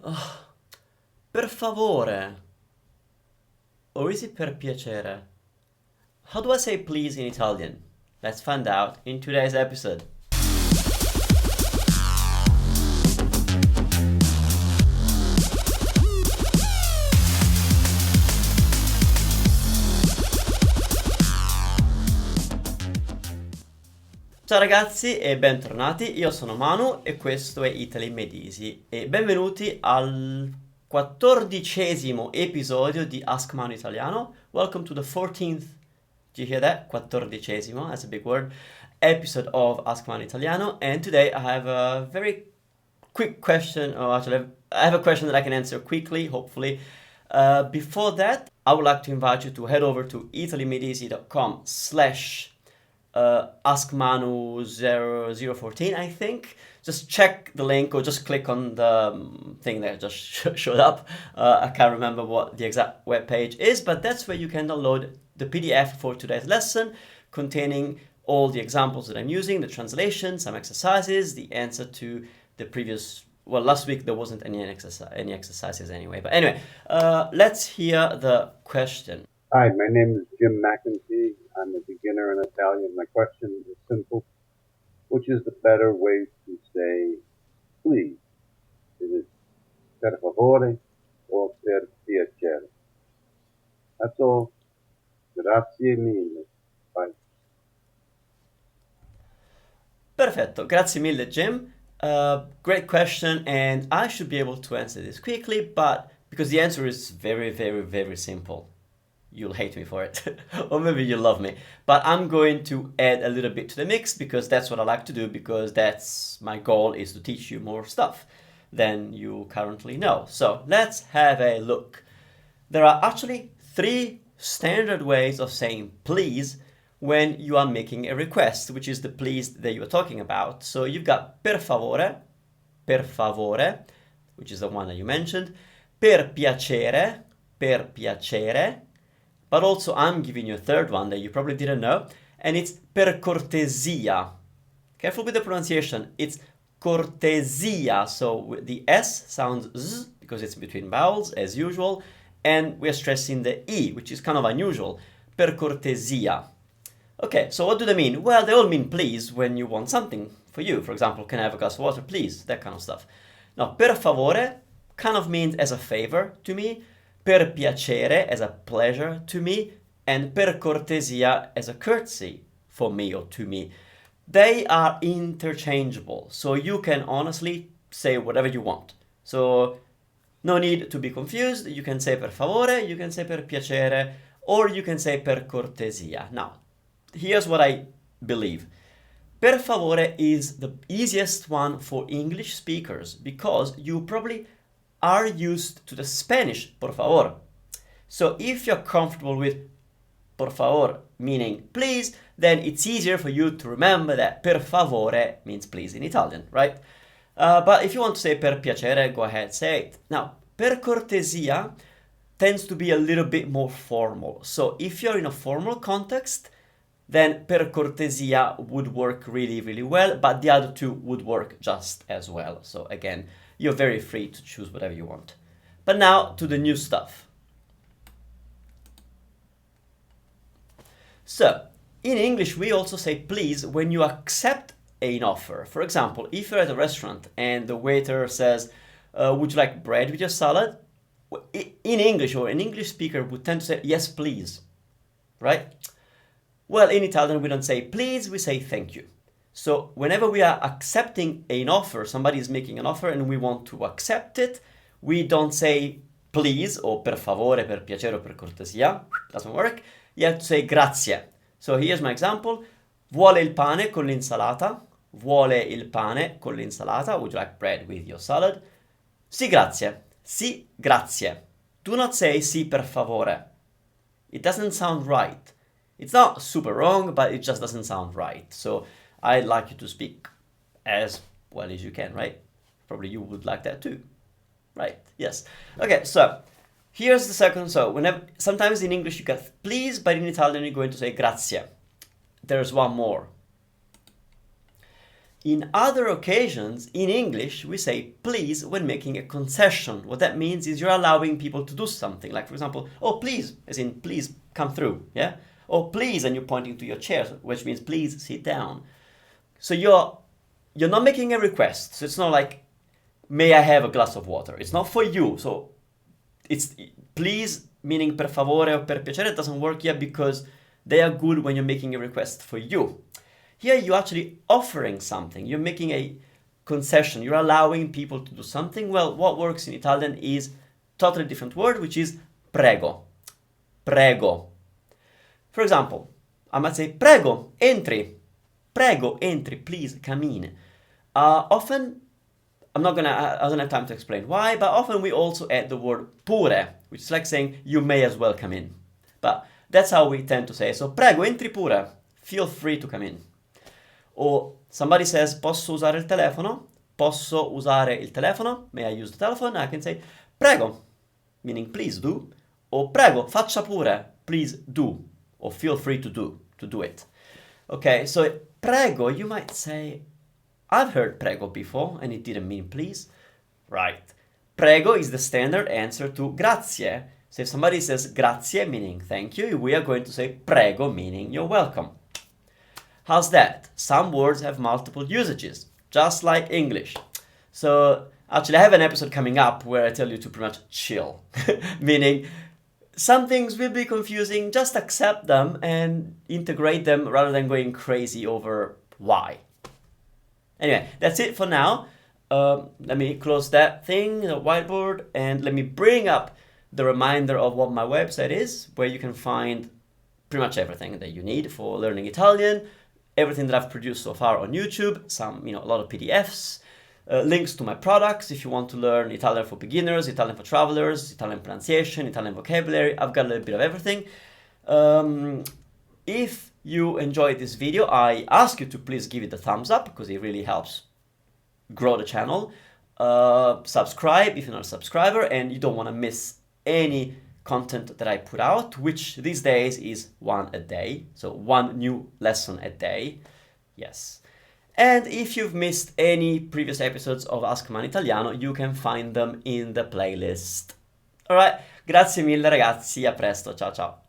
Per favore. Or is it per piacere? How do I say please in Italian? Let's find out in today's episode. Ciao ragazzi e bentornati, io sono Manu e questo è Italy Made Easy e benvenuti al 14° episodio di Ask Manu Italiano. Welcome to the 14th, do you hear that? 14°, that's a big word, episode of Ask Manu Italiano, and today I have a very quick question, or actually I have a question that I can answer quickly, hopefully. Before that, I would like to invite you to head over to italymadeeasy.com/ Ask Manu 0014, I think. Just check the link or just click on the thing that just showed up. I can't remember what the exact web page is, but that's where you can download the PDF for today's lesson, containing all the examples that I'm using, the translation, some exercises, the answer to the previous. Well, last week there wasn't any exercises anyway. But anyway, let's hear the question. Hi, my name is Jim McEntee. I'm a beginner in Italian. My question is simple. Which is the better way to say please? Is it per favore or per piacere? That's all. Grazie mille. Bye. Perfetto, grazie mille Jim. Great question, and I should be able to answer this quickly, but because the answer is very, very, very simple. You'll hate me for it, or maybe you'll love me. But I'm going to add a little bit to the mix because that's what I like to do, because that's my goal, is to teach you more stuff than you currently know. So let's have a look. There are actually 3 standard ways of saying please when you are making a request, which is the please that you are talking about. So you've got per favore, which is the one that you mentioned, per piacere, but also I'm giving you a third one that you probably didn't know, and it's per cortesia. Careful with the pronunciation, it's cortesia, so the S sounds Z because it's between vowels as usual, and we're stressing the E, which is kind of unusual, per cortesia. Okay, so what do they mean? Well, they all mean please when you want something for you. For example, can I have a glass of water, please? That kind of stuff. Now, per favore kind of means as a favor to me, per piacere as a pleasure to me, and per cortesia as a courtesy for me or to me. They are interchangeable, so you can honestly say whatever you want. So no need to be confused. You can say per favore, you can say per piacere, or you can say per cortesia. Now, here's what I believe. Per favore is the easiest one for English speakers because you probably are used to the Spanish por favor. So if you're comfortable with por favor meaning please, then it's easier for you to remember that per favore means please in Italian, right? But if you want to say per piacere, go ahead, say it. Now, per cortesia tends to be a little bit more formal. So if you're in a formal context, then per cortesia would work really, really well, but the other two would work just as well. So again, you're very free to choose whatever you want. But now to the new stuff. So, in English, we also say please when you accept an offer. For example, if you're at a restaurant and the waiter says, would you like bread with your salad? In English, or an English speaker would tend to say, yes, please, right? Well, in Italian, we don't say please, we say thank you. So whenever we are accepting an offer, somebody is making an offer and we want to accept it, we don't say please or per favore, per piacere, or per cortesia. Doesn't work. You have to say grazie. So here's my example. Vuole il pane con l'insalata? Vuole il pane con l'insalata? Would you like bread with your salad? Sì, grazie. Sì, grazie. Do not say sì per favore. It doesn't sound right. It's not super wrong, but it just doesn't sound right. So I'd like you to speak as well as you can, right? Probably you would like that too, right? Yes. Okay, so here's the second. So sometimes in English you get please, but in Italian you're going to say grazie. There's one more. In other occasions, in English, we say please when making a concession. What that means is you're allowing people to do something. Like, for example, oh, please, as in please come through, yeah? Oh, please, and you're pointing to your chair, which means please sit down. So you're not making a request. So it's not like, may I have a glass of water? It's not for you. So it's please, meaning per favore or per piacere, it doesn't work yet because they are good when you're making a request for you. Here you're actually offering something. You're making a concession. You're allowing people to do something. Well, what works in Italian is totally different word, which is prego. Prego. For example, I might say prego, entri. Prego, entri, please come in. Often, I don't have time to explain why, but often we also add the word pure, which is like saying you may as well come in. But that's how we tend to say. So prego, entri pure. Feel free to come in. Or somebody says, posso usare il telefono? Posso usare il telefono? May I use the telephone? I can say, prego, meaning please do. Or prego, faccia pure, please do. Or feel free to do it. Okay, so prego, you might say, I've heard prego before, and it didn't mean please. Right. Prego is the standard answer to grazie. So if somebody says grazie, meaning thank you, we are going to say prego, meaning you're welcome. How's that? Some words have multiple usages, just like English. So actually I have an episode coming up where I tell you to pretty much chill, meaning some things will be confusing, just accept them and integrate them rather than going crazy over why. Anyway, that's it for now. Let me close that thing, the whiteboard, and let me bring up the reminder of what my website is, where you can find pretty much everything that you need for learning Italian, everything that I've produced so far on YouTube, a lot of PDFs, links to my products if you want to learn Italian for beginners, Italian for travelers, Italian pronunciation, Italian vocabulary. I've got a little bit of everything. If you enjoyed this video, I ask you to please give it a thumbs up because it really helps grow the channel. Subscribe if you're not a subscriber and you don't want to miss any content that I put out, which these days is one a day. So one new lesson a day. Yes. And if you've missed any previous episodes of Ask Man Italiano, you can find them in the playlist. Alright, grazie mille ragazzi, a presto, ciao ciao.